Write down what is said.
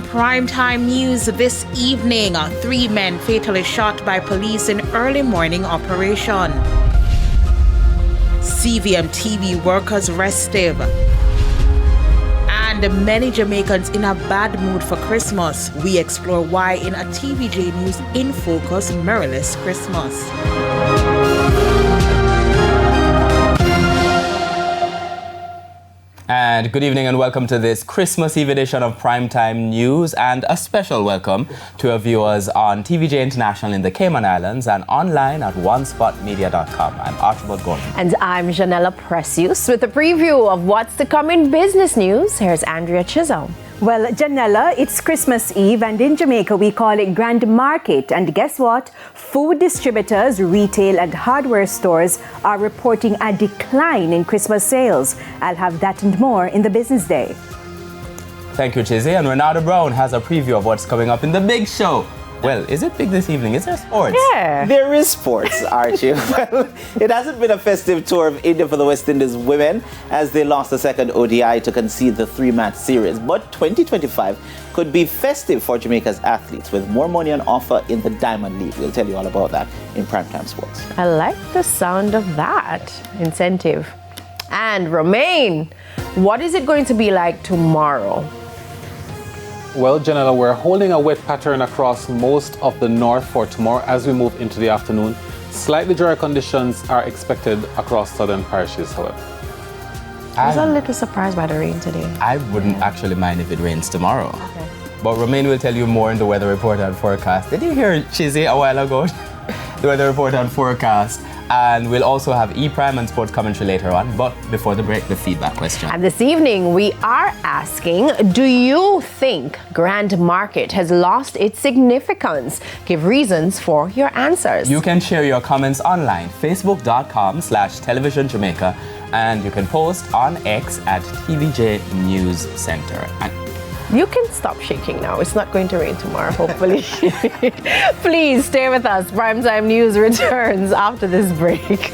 Primetime news this evening. 3 men fatally shot by police in early morning operation. CVM TV workers restive. And many Jamaicans in a bad mood for Christmas. We explore why in a TVJ News In Focus Mirrorless Christmas. And good evening and welcome to this Christmas Eve edition of Primetime News, and a special welcome to our viewers on TVJ International in the Cayman Islands and online at onespotmedia.com. I'm Archibald Gordon. And I'm Janella Precious with a preview of what's to come in business news. Here's Andrea Chisholm. Well, Janella, it's Christmas Eve, and in Jamaica we call it Grand Market. And guess what? Food distributors, retail and hardware stores are reporting a decline in Christmas sales. I'll have that and more in the business day. Thank you, Chizzy. And Renata Brown has a preview of what's coming up in the big show. Well, is it big this evening? Is there sports? Yeah. There is sports, Archie. Well, it hasn't been a festive tour of India for the West Indies women as they lost the second ODI to concede the 3-match series. But 2025 could be festive for Jamaica's athletes with more money on offer in the Diamond League. We'll tell you all about that in Primetime Sports. I like the sound of that incentive. And Romain, what is it going to be like tomorrow? Well, Janella, we're holding a wet pattern across most of the north for tomorrow as we move into the afternoon. Slightly drier conditions are expected across southern parishes, however. I was a little surprised by the rain today. I wouldn't actually mind if it rains tomorrow. Okay. But Romain will tell you more in the weather report and forecast. Did you hear Chizzy a while ago? The weather report and forecast. And we'll also have E-Prime and sports commentary later on. But before the break, the feedback question. And this evening, we are asking, do you think Grand Market has lost its significance? Give reasons for your answers. You can share your comments online, facebook.com/televisionjamaica, and you can post on X at TVJ News Center. And you can stop shaking now. It's not going to rain tomorrow, hopefully. Please stay with us. Primetime News returns after this break.